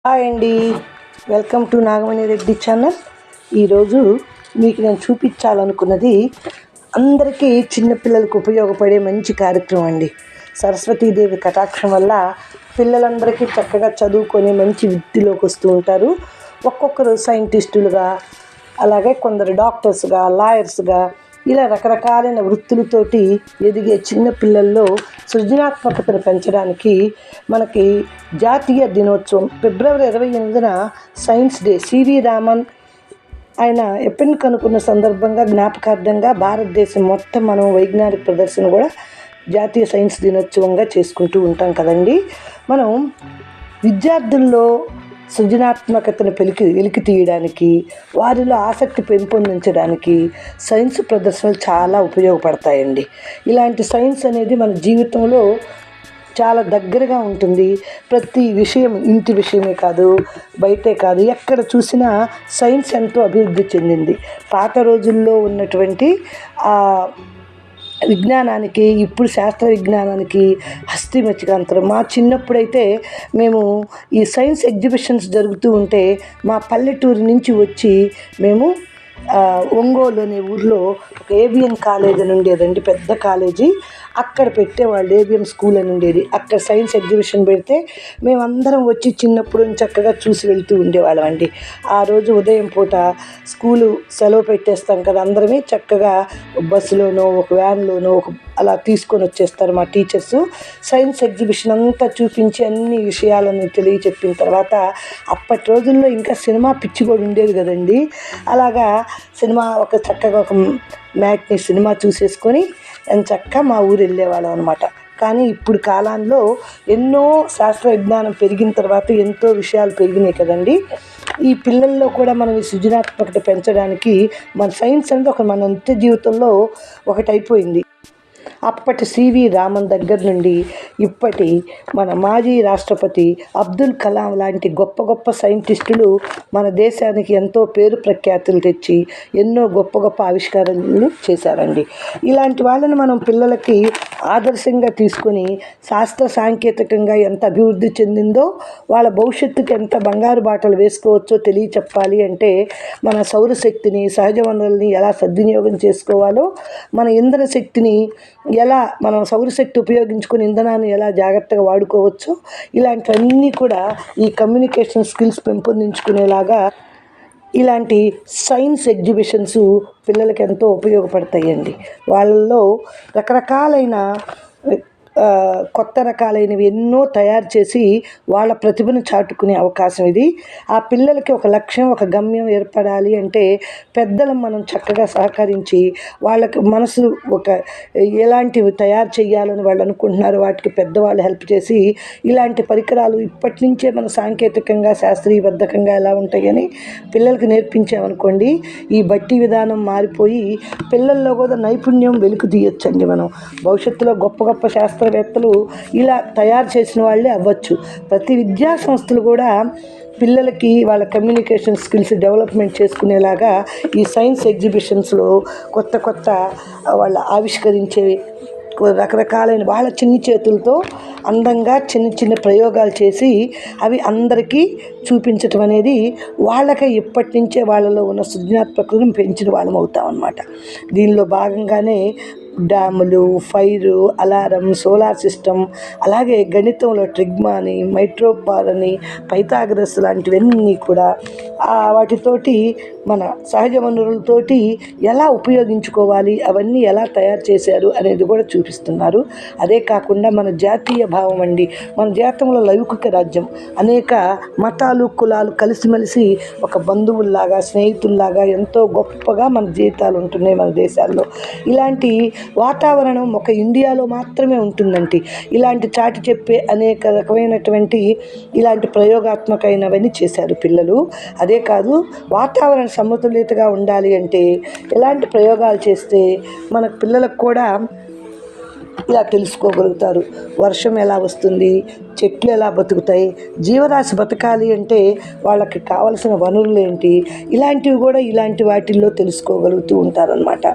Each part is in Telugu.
హాయ్ అండి, welcome to Nagamani Reddy channel. ఈరోజు మీకు నేను చూపించాలనుకున్నది అందరికీ చిన్నపిల్లలకు ఉపయోగపడే మంచి కార్యక్రమం అండి. సరస్వతీదేవి కటాక్షం వల్ల పిల్లలందరికీ చక్కగా చదువుకొని మంచి వృత్తిలోకి వస్తూ ఉంటారు. ఒక్కొక్కరు సైంటిస్టులుగా, అలాగే కొందరు డాక్టర్స్గా, లాయర్స్గా, ఇలా రకరకాలైన వృత్తులతోటి ఎదిగే చిన్న పిల్లల్లో సృజనాత్మకతను పెంచడానికి మనకి జాతీయ దినోత్సవం ఫిబ్రవరి 28న సైన్స్ డే సివి రామన్ ఆయన ఎప్పటిని కనుక్కున్న సందర్భంగా జ్ఞాపకార్థంగా భారతదేశం మొత్తం మనం వైజ్ఞానిక ప్రదర్శన కూడా జాతీయ సైన్స్ దినోత్సవంగా చేసుకుంటూ ఉంటాం కదండి. మనం విద్యార్థుల్లో సృజనాత్మకతను వెలికి తీయడానికి, వారిలో ఆసక్తి పెంపొందించడానికి సైన్స్ ప్రదర్శనలు చాలా ఉపయోగపడతాయండి. ఇలాంటి సైన్స్ అనేది మన జీవితంలో చాలా దగ్గరగా ఉంటుంది. ప్రతి విషయం, ఇంటి విషయమే కాదు, బయటే కాదు, ఎక్కడ చూసినా సైన్స్ ఎంతో అభివృద్ధి చెందింది. పాత రోజుల్లో ఉన్నటువంటి విజ్ఞానానికి, ఇప్పుడు శాస్త్ర విజ్ఞానానికి హస్తిమతికాంతరం. మా చిన్నప్పుడైతే మేము ఈ సైన్స్ ఎగ్జిబిషన్స్ జరుగుతూ ఉంటే మా పల్లెటూరు నుంచి వచ్చి మేము ఒంగోలు అనే ఊర్లో ఒక ఏబిఎన్ కాలేజ్ అని ఉండేదండి, పెద్ద కాలేజీ. అక్కడ పెట్టేవాళ్ళు, ఏబిఎం స్కూల్ అని ఉండేది. అక్కడ సైన్స్ ఎగ్జిబిషన్ పెడితే మేమందరం వచ్చి చిన్నప్పుడు చక్కగా చూసి వెళ్తూ ఉండేవాళ్ళం అండి. ఆ రోజు ఉదయం పూట స్కూలు సెలవు పెట్టేస్తాం కదా, అందరమే చక్కగా బస్సులోనో ఒక వ్యాన్లోనో అలా తీసుకొని వచ్చేస్తారు మా టీచర్సు. సైన్స్ ఎగ్జిబిషన్ అంతా చూపించి అన్ని విషయాలను తెలియచెప్పిన తర్వాత, అప్పటి రోజుల్లో ఇంకా సినిమా పిచ్చి కూడా ఉండేది కదండి. అలాగా సినిమా చక్కగా ఒక మ్యాట్ని సినిమా చూసేసుకొని చక్కగా మా ఊరు వెళ్ళేవాళ్ళం అనమాట. కానీ ఇప్పుడు కాలంలో ఎన్నో శాస్త్ర విజ్ఞానం పెరిగిన తర్వాత ఎంతో విషయాలు పెరిగినాయి కదండి. ఈ పిల్లల్లో కూడా మనం ఈ సృజనాత్మకత పెంచడానికి మన సైన్స్ అనేది మన నిత్య జీవితంలో ఒకటైపోయింది. అప్పటి సివి రామన్ దగ్గర నుండి ఇప్పటి మన మాజీ రాష్ట్రపతి అబ్దుల్ కలాం లాంటి గొప్ప గొప్ప సైంటిస్టులు మన దేశానికి ఎంతో పేరు ప్రఖ్యాతులు తెచ్చి ఎన్నో గొప్ప గొప్ప ఆవిష్కారాలు చేశారండి. ఇలాంటి వాళ్ళని మనం పిల్లలకి ఆదర్శంగా తీసుకొని శాస్త్ర సాంకేతికంగా ఎంత అభివృద్ధి చెందిందో, వాళ్ళ భవిష్యత్తుకి ఎంత బంగారు బాటలు వేసుకోవచ్చో తెలియచెప్పాలి అంటే మన సౌరశక్తిని, సహజ వనరుల్ని ఎలా సద్వినియోగం చేసుకోవాలో, మన ఇంధన శక్తిని ఎలా మనం సౌరశక్తి ఉపయోగించుకుని ఇంధనాన్ని ఎలా జాగ్రత్తగా వాడుకోవచ్చో, ఇలాంటివన్నీ కూడా ఈ కమ్యూనికేషన్ స్కిల్స్ పెంపొందించుకునేలాగా ఇలాంటి సైన్స్ ఎగ్జిబిషన్స్ పిల్లలకి ఎంతో ఉపయోగపడతాయండి. వాళ్ళల్లో రకరకాలైన కొత్త రకాలైనవి ఎన్నో తయారు చేసి వాళ్ళ ప్రతిభను చాటుకునే అవకాశం ఇది. ఆ పిల్లలకి ఒక లక్ష్యం, ఒక గమ్యం ఏర్పడాలి అంటే పెద్దలు మనం చక్కగా సహకరించి వాళ్ళకి మనసు ఎలాంటివి తయారు చేయాలని వాళ్ళు అనుకుంటున్నారు, వాటికి పెద్దవాళ్ళు హెల్ప్ చేసి ఇలాంటి పరికరాలు ఇప్పటి నుంచే మన సాంకేతికంగా, శాస్త్రీయబద్ధకంగా ఎలా ఉంటాయని పిల్లలకి నేర్పించామనుకోండి, ఈ బట్టి విధానం మారిపోయి పిల్లల్లో కూడా నైపుణ్యం వెలుకు తీయొచ్చండి. మనం భవిష్యత్తులో గొప్ప గొప్ప శాస్త్రవేత్తలు ఇలా తయారు చేసిన వాళ్ళే అవ్వచ్చు. ప్రతి విద్యా సంస్థలు కూడా పిల్లలకి వాళ్ళ కమ్యూనికేషన్ స్కిల్స్ డెవలప్మెంట్ చేసుకునేలాగా ఈ సైన్స్ ఎగ్జిబిషన్స్లో కొత్త కొత్త వాళ్ళు ఆవిష్కరించే రకరకాలైన వాళ్ళ చిన్ని చేతులతో అందంగా చిన్న చిన్న ప్రయోగాలు చేసి అవి అందరికీ చూపించటం అనేది వాళ్ళకి ఇప్పటి నుంచే వాళ్ళలో ఉన్న సృజనాత్మకతను పెంచిన వాళ్ళం అవుతాం అన్నమాట. దీనిలో భాగంగానే డ్యాములు, ఫైరు, అలారం, సోలార్ సిస్టమ్, అలాగే గణితంలో ట్రిగ్మా అని, మైట్రోపార్ అని, పైథాగరస్ లాంటివన్నీ కూడా వాటితోటి మన సహజ వనరులతోటి ఎలా ఉపయోగించుకోవాలి, అవన్నీ ఎలా తయారు చేశారు అనేది కూడా చూపిస్తున్నారు. అదే కాకుండా మన జాతీయ భావం అండి, మన జాతంలో లౌకిక రాజ్యం, అనేక మతాలు, కులాలు కలిసిమెలిసి ఒక బంధువుల్లాగా, స్నేహితుల్లాగా ఎంతో గొప్పగా మన జీవితాలు ఉంటున్నాయి మన దేశాల్లో. ఇలాంటి వాతావరణం ఒక ఇండియాలో మాత్రమే ఉంటుందండి. ఇలాంటి చాటి చెప్పే అనేక రకమైనటువంటి ఇలాంటి ప్రయోగాత్మకమైనవన్నీ చేశారు పిల్లలు. అదే కాదు, వాతావరణ సమతుల్యతగా ఉండాలి అంటే ఎలాంటి ప్రయోగాలు చేస్తే మన పిల్లలకు కూడా ఇలా తెలుసుకోగలుగుతారు. వర్షం ఎలా వస్తుంది, చెట్లు ఎలా బతుకుతాయి, జీవరాశి బతకాలి అంటే వాళ్ళకి కావలసిన వనరులు ఏంటి, ఇలాంటివి కూడా ఇలాంటి వాటిల్లో తెలుసుకోగలుగుతూ ఉంటారనమాట.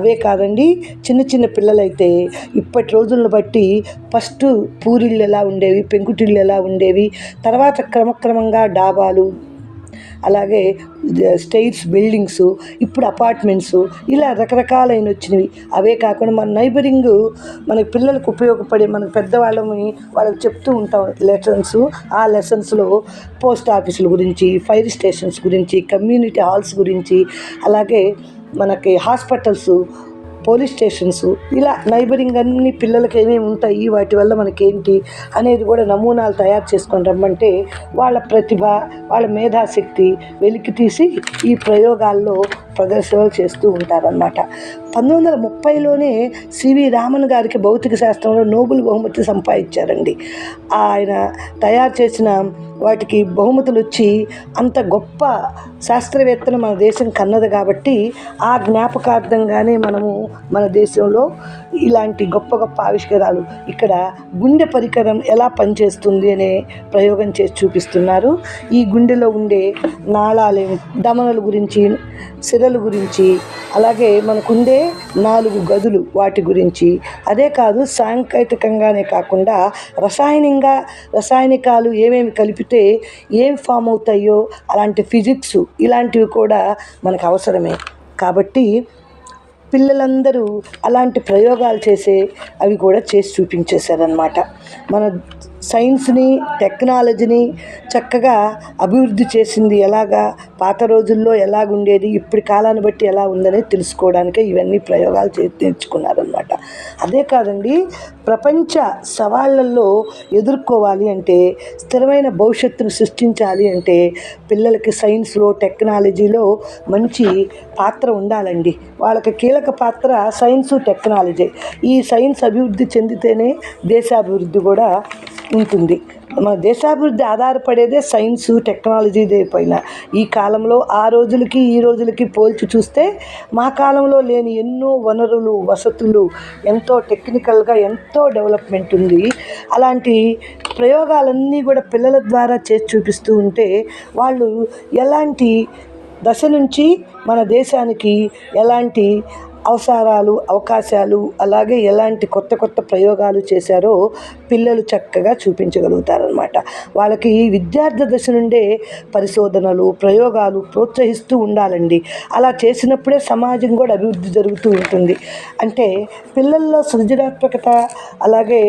అవే కాదండి, చిన్న చిన్న పిల్లలైతే ఇప్పటి రోజులను బట్టి ఫస్ట్ పూరిళ్ళు ఎలా ఉండేవి, పెంకుటిళ్ళు ఎలా ఉండేవి, తర్వాత క్రమక్రమంగా డాబాలు, అలాగే స్టైర్స్, బిల్డింగ్స్, ఇప్పుడు అపార్ట్మెంట్స్, ఇలా రకరకాలైన వచ్చినవి. అవే కాకుండా మన నైబరింగ్ మన పిల్లలకు ఉపయోగపడే మన పెద్దవాళ్ళని వాళ్ళకి చెప్తూ ఉంటాం లెసన్స్. ఆ లెసన్స్లో పోస్ట్ ఆఫీసుల గురించి, ఫైర్ స్టేషన్స్ గురించి, కమ్యూనిటీ హాల్స్ గురించి, అలాగే మనకి హాస్పిటల్స్, పోలీస్ స్టేషన్స్, ఇలా నైబరింగ్ అన్ని పిల్లలకి ఏమేమి ఉంటాయి, వాటి వల్ల మనకేంటి అనేది కూడా నమూనాలు తయారు చేసుకొని రమ్మంటే వాళ్ళ ప్రతిభ, వాళ్ళ మేధాశక్తి వెలికి తీసి ఈ ప్రయోగాల్లో ప్రదర్శనలు చేస్తూ ఉంటారన్నమాట. 1930లోనే సివి రామన్ గారికి భౌతిక శాస్త్రంలో నోబెల్ బహుమతి సంపాదించారండి. ఆయన తయారు చేసిన వాటికి బహుమతులు వచ్చి అంత గొప్ప శాస్త్రవేత్తను మన దేశం కన్నది కాబట్టి ఆ జ్ఞాపకార్థంగానే మనము మన దేశంలో ఇలాంటి గొప్ప గొప్ప ఆవిష్కారాలు, ఇక్కడ గుండె పరికరం ఎలా పనిచేస్తుంది అనే ప్రయోగం చేసి చూపిస్తున్నారు. ఈ గుండెలో ఉండే నాళాలు, ధమనుల గురించి, సిరల గురించి, అలాగే మనకుండే 4 గదులు వాటి గురించి, అదే కాదు సాంకేతికంగానే కాకుండా రసాయనికాలు ఏమేమి కలిపితే ఏం ఫామ్ అవుతాయో అలాంటి ఫిజిక్స్, ఇలాంటివి కూడా మనకు అవసరమే. కాబట్టి పిల్లలందరూ అలాంటి ప్రయోగాలు అవి కూడా చేసి చూపించేశారనమాట. మన సైన్స్ని, టెక్నాలజీని చక్కగా అభివృద్ధి చేసింది ఎలాగా, పాత రోజుల్లో ఎలాగుండేది, ఇప్పుడు కాలాన్ని బట్టి ఎలా ఉందనే తెలుసుకోవడానికే ఇవన్నీ ప్రయోగాలు నేర్చుకున్నారనమాట. అదే కాదండి, ప్రపంచ సవాళ్ళల్లో ఎదుర్కోవాలి అంటే, స్థిరమైన భవిష్యత్తును సృష్టించాలి అంటే పిల్లలకి సైన్స్లో, టెక్నాలజీలో మంచి పాత్ర ఉండాలండి. వాళ్ళకి కీలక పాత్ర సైన్సు, టెక్నాలజీ. ఈ సైన్స్ అభివృద్ధి చెందితేనే దేశాభివృద్ధి కూడా ఉంటుంది. మన దేశాభివృద్ధి ఆధారపడేదే సైన్సు, టెక్నాలజీదే పైన. ఈ కాలంలో ఆ రోజులకి ఈ రోజులకి పోల్చి చూస్తే మా కాలంలో లేని ఎన్నో వనరులు, వసతులు, ఎంతో టెక్నికల్గా ఎంతో డెవలప్మెంట్ ఉంది. అలాంటి ప్రయోగాలన్నీ కూడా పిల్లల ద్వారా చేసి చూపిస్తూ ఉంటే వాళ్ళు ఎలాంటి దశ నుంచి మన దేశానికి ఎలాంటి అవకాశాలు, అలాగే ఎలాంటి కొత్త కొత్త ప్రయోగాలు చేశారో పిల్లలు చక్కగా చూపించగలుగుతారనమాట. వాళ్ళకి విద్యార్థి దశ నుండే పరిశోధనలు, ప్రయోగాలు ప్రోత్సహిస్తూ ఉండాలండి. అలా చేసినప్పుడే సమాజం కూడా అభివృద్ధి జరుగుతూ ఉంటుంది. అంటే పిల్లల్లో సృజనాత్మకత, అలాగే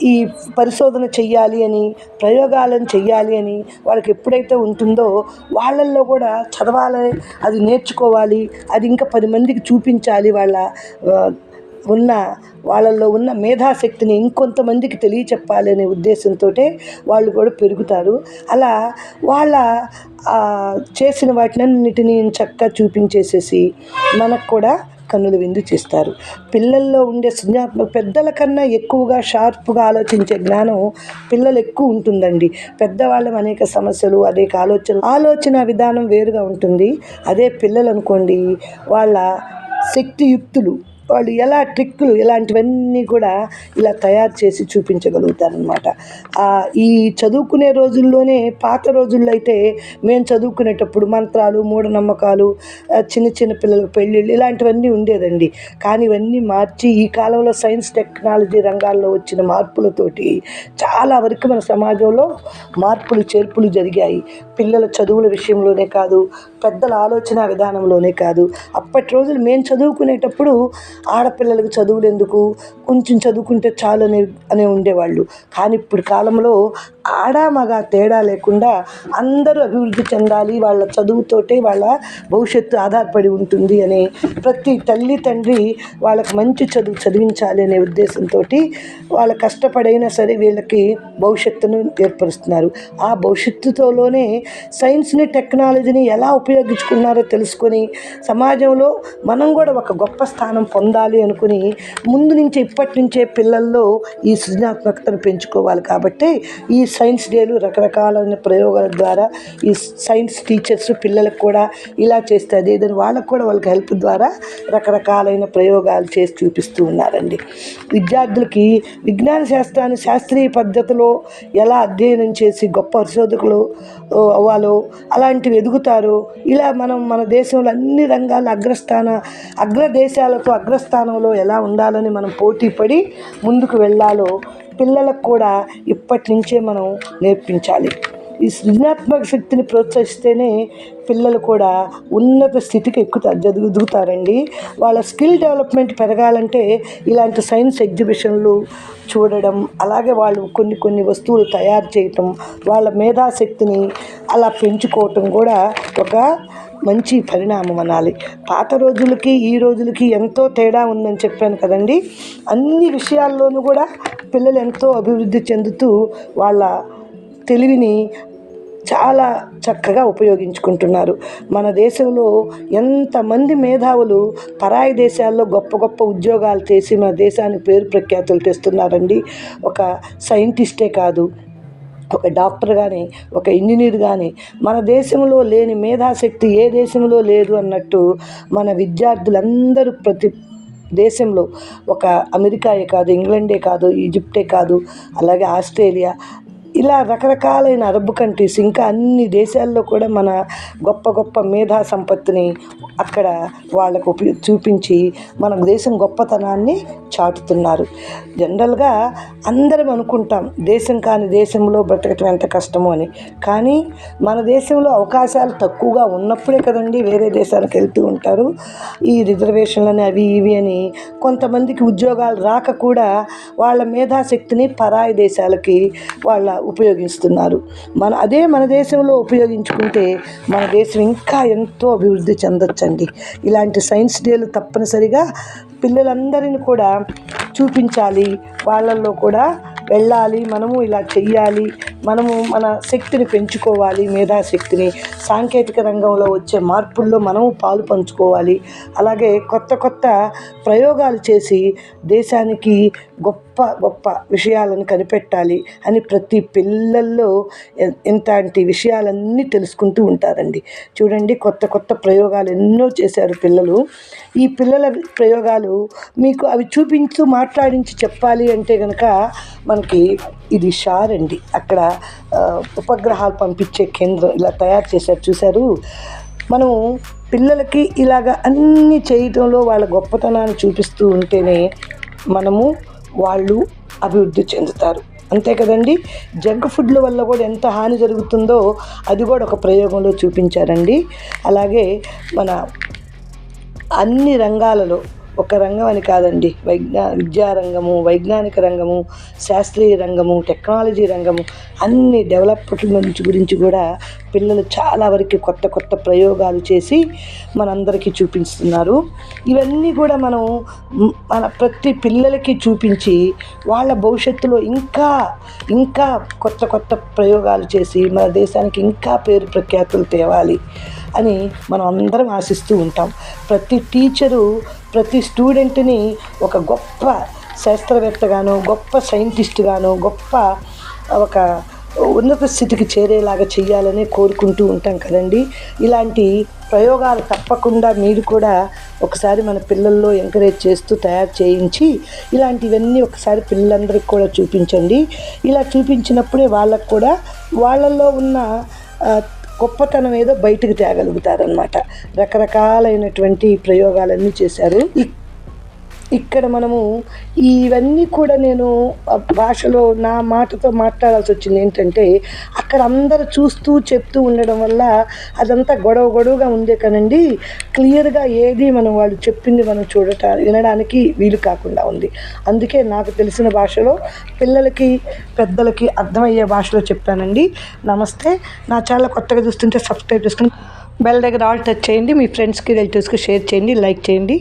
ఈ పరిశోధన చెయ్యాలి అని, ప్రయోగాలను చెయ్యాలి అని వాళ్ళకి ఎప్పుడైతే ఉంటుందో వాళ్ళల్లో కూడా చదవాలి, అది నేర్చుకోవాలి, అది ఇంకా 10 మందికి చూపించాలి, వాళ్ళల్లో ఉన్న మేధాశక్తిని ఇంకొంతమందికి తెలియచెప్పాలి అనే ఉద్దేశంతో వాళ్ళు కూడా పెరుగుతారు. అలా వాళ్ళ చేసిన వాటినన్నిటినీ చక్కగా చూపించేసేసి మనకు కూడా కన్నుల విందు చేస్తారు. పిల్లల్లో ఉండే పెద్దల కన్నా ఎక్కువగా షార్ప్గా ఆలోచించే జ్ఞానం పిల్లలు ఎక్కువ ఉంటుందండి. పెద్దవాళ్ళం అనేక సమస్యలు, అనేక ఆలోచన విధానం వేరుగా ఉంటుంది. అదే పిల్లలు అనుకోండి, వాళ్ళ శక్తియుక్తులు, వాళ్ళు ఎలా ట్రిక్కులు, ఇలాంటివన్నీ కూడా ఇలా తయారు చేసి చూపించగలుగుతారనమాట. ఈ చదువుకునే రోజుల్లోనే, పాత రోజుల్లో అయితే మేము చదువుకునేటప్పుడు మంత్రాలు, మూఢనమ్మకాలు, చిన్న చిన్న పిల్లలకు పెళ్ళిళ్ళు, ఇలాంటివన్నీ ఉండేదండి. కానీ ఇవన్నీ మార్చి ఈ కాలంలో సైన్స్, టెక్నాలజీ రంగాల్లో వచ్చిన మార్పులతోటి చాలా వరకు మన సమాజంలో మార్పులు, చేర్పులు జరిగాయి. పిల్లల చదువుల విషయంలోనే కాదు, పెద్దల ఆలోచన విధానంలోనే కాదు. అప్పటి రోజులు మేము చదువుకునేటప్పుడు ఆడపిల్లలకు చదువులు ఎందుకు, కొంచెం చదువుకుంటే చాలు అనే ఉండేవాళ్ళు. కానీ ఇప్పుడు కాలంలో ఆడ మగ తేడా లేకుండా అందరూ అభివృద్ధి చెందాలి, వాళ్ళ చదువుతోటే వాళ్ళ భవిష్యత్తు ఆధారపడి ఉంటుంది అనే ప్రతి తల్లి తండ్రి వాళ్ళకి మంచి చదివించాలి అనే ఉద్దేశంతో వాళ్ళ కష్టపడైనా సరే వీళ్ళకి భవిష్యత్తును ఏర్పరుస్తున్నారు. ఆ భవిష్యత్తుతోనే సైన్స్ని, టెక్నాలజీని ఎలా ఉపయోగించుకున్నారో తెలుసుకొని సమాజంలో మనం కూడా ఒక గొప్ప స్థానం పొందాలి అనుకుని ముందు నుంచే ఇప్పటి నుంచే పిల్లల్లో ఈ సృజనాత్మకతను పెంచుకోవాలి. కాబట్టి ఈ సైన్స్ డేలు రకరకాలైన ప్రయోగాల ద్వారా ఈ సైన్స్ టీచర్స్ పిల్లలకు కూడా ఇలా చేస్తే అదేదని వాళ్ళకు కూడా వాళ్ళకి హెల్ప్ ద్వారా రకరకాలైన ప్రయోగాలు చేసి చూపిస్తూ ఉన్నారండి. విద్యార్థులకి విజ్ఞాన శాస్త్రాన్ని శాస్త్రీయ పద్ధతిలో ఎలా అధ్యయనం చేసి గొప్ప పరిశోధకులు అవ్వాలో, అలాంటివి ఎదుగుతారు. ఇలా మనం మన దేశంలో అన్ని రంగాల అగ్రదేశాలతో అగ్రస్థానంలో ఎలా ఉండాలని మనం పోటీ పడి ముందుకు వెళ్ళాలో పిల్లలకు కూడా ఇప్పటి నుంచే మనం నేర్పించాలి. ఈ సృజనాత్మక శక్తిని ప్రోత్సహిస్తేనే పిల్లలు కూడా ఉన్నత స్థితికి ఎదుగుతారండి. వాళ్ళ స్కిల్ డెవలప్మెంట్ పెరగాలంటే ఇలాంటి సైన్స్ ఎగ్జిబిషన్లు చూడడం, అలాగే వాళ్ళు కొన్ని వస్తువులు తయారు చేయటం, వాళ్ళ మేధాశక్తిని అలా పెంచుకోవటం కూడా ఒక మంచి పరిణామం అనాలి. పాత రోజులకి ఈ రోజులకి ఎంతో తేడా ఉందని చెప్పాను కదండి. అన్ని విషయాల్లోనూ కూడా పిల్లలు ఎంతో అభివృద్ధి చెందుతూ వాళ్ళ తెలివిని చాలా చక్కగా ఉపయోగించుకుంటున్నారు. మన దేశంలో ఎంతమంది మేధావులు పరాయి దేశాల్లో గొప్ప ఉద్యోగాలు చేసి మన దేశానికి పేరు ప్రఖ్యాతులు తెస్తున్నారండి. ఒక సైంటిస్టే కాదు, ఒక డాక్టర్ కానీ, ఒక ఇంజనీర్ కానీ మన దేశంలో లేని మేధాశక్తి ఏ దేశంలో లేదు అన్నట్టు మన విద్యార్థులందరూ ప్రతి దేశంలో, ఒక అమెరికాయే కాదు, ఇంగ్లాండే కాదు, ఈజిప్టే కాదు, అలాగే ఆస్ట్రేలియా, ఇలా రకరకాలైన అరబ్ కంట్రీస్, ఇంకా అన్ని దేశాల్లో కూడా మన గొప్ప మేధా సంపత్తిని అక్కడ వాళ్ళకు చూపించి మన దేశం గొప్పతనాన్ని చాటుతున్నారు. జనరల్గా అందరం అనుకుంటాం దేశం కాని దేశంలో బ్రతకటం ఎంత కష్టమో అని. కానీ మన దేశంలో అవకాశాలు తక్కువగా ఉన్నప్పుడే కదండి వేరే దేశాలకు వెళ్తూ ఉంటారు. ఈ రిజర్వేషన్లని అవి ఇవి అని కొంతమందికి ఉద్యోగాలు రాక కూడా వాళ్ళ మేధాశక్తిని పరాయి దేశాలకి వాళ్ళ ఉపయోగిస్తున్నారు. మన దేశంలో ఉపయోగించుకుంటే మన దేశం ఇంకా ఎంతో అభివృద్ధి చెందొచ్చండి. ఇలాంటి సైన్స్ డేలు తప్పనిసరిగా పిల్లలందరినీ కూడా చూపించాలి, వాళ్ళల్లో కూడా వెళ్ళాలి. మనము ఇలా చెయ్యాలి, మనము మన శక్తిని పెంచుకోవాలి, మేధాశక్తిని. సాంకేతిక రంగంలో వచ్చే మార్పుల్లో మనము పాలు పంచుకోవాలి. అలాగే కొత్త ప్రయోగాలు చేసి దేశానికి గొప్ప విషయాలను కనిపెట్టాలి అని ప్రతి పిల్లల్లో ఇంతటి విషయాలన్నీ తెలుసుకుంటూ ఉంటారండి. చూడండి, కొత్త ప్రయోగాలు ఎన్నో చేశారు పిల్లలు. ఈ పిల్లల ప్రయోగాలు మీకు అవి చూపించు మాట్లాడించి చెప్పాలి అంటే కనుక మనకి ఇది షార్ అండి. అక్కడ ఉపగ్రహాలు పంపించే కేంద్రం ఇలా తయారు చేశారు, చూశారు. మనం పిల్లలకి ఇలాగ అన్నీ చేయటంలో వాళ్ళ గొప్పతనాన్ని చూపిస్తూ ఉంటేనే వాళ్ళు అభివృద్ధి చెందుతారు. అంతే కదండి. జంక్ ఫుడ్ల వల్ల కూడా ఎంత హాని జరుగుతుందో అది కూడా ఒక ప్రయోగంలో చూపించారండి. అలాగే మన అన్ని రంగాలలో, ఒక రంగం అని కాదండి, విద్యారంగము, వైజ్ఞానిక రంగము, శాస్త్రీయ రంగము, టెక్నాలజీ రంగము, అన్ని డెవలప్మెంట్ గురించి కూడా పిల్లలు చాలా వరకు కొత్త ప్రయోగాలు చేసి మనందరికీ చూపిస్తున్నారు. ఇవన్నీ కూడా మన ప్రతి పిల్లలకి చూపించి వాళ్ళ భవిష్యత్తులో ఇంకా కొత్త ప్రయోగాలు చేసి మన దేశానికి ఇంకా పేరు ప్రఖ్యాతులు తేవాలి అని మనం అందరం ఆశిస్తూ ఉంటాం. ప్రతి టీచరు ప్రతి స్టూడెంట్ని ఒక గొప్ప శాస్త్రవేత్తగాను, గొప్ప సైంటిస్ట్గాను, గొప్ప ఒక ఉన్నత స్థితికి చేరేలాగా చేయాలని కోరుకుంటూ ఉంటాం కదండి. ఇలాంటి ప్రయోగాలు తప్పకుండా మీరు కూడా ఒకసారి మన పిల్లల్లో ఎంకరేజ్ చేస్తూ తయారు చేయించి ఇలాంటివన్నీ ఒకసారి పిల్లలందరికీ కూడా చూపించండి. ఇలా చూపించినప్పుడే వాళ్ళకు కూడా వాళ్ళల్లో ఉన్న గొప్పతనం ఏదో బయటకు తేగలుగుతారనమాట. రకరకాలైనటువంటి ప్రయోగాలన్నీ చేశారు. ఇక్కడ మనము ఇవన్నీ కూడా నేను భాషలో నా మాటతో మాట్లాడాల్సి వచ్చింది. ఏంటంటే అక్కడ అందరూ చూస్తూ చెప్తూ ఉండడం వల్ల అదంతా గొడవగా ఉందే కనండి, క్లియర్గా ఏది వాళ్ళు చెప్పింది మనం వినడానికి వీలు కాకుండా ఉంది. అందుకే నాకు తెలిసిన భాషలో పిల్లలకి పెద్దలకి అర్థమయ్యే భాషలో చెప్పానండి. నమస్తే. నా ఛానల్ కొత్తగా చూస్తుంటే సబ్స్క్రైబ్ చేసుకుని బెల్ దగ్గర ఆల్ టచ్ చేయండి. మీ ఫ్రెండ్స్కి రిలేటివ్స్కి షేర్ చేయండి, లైక్ చేయండి.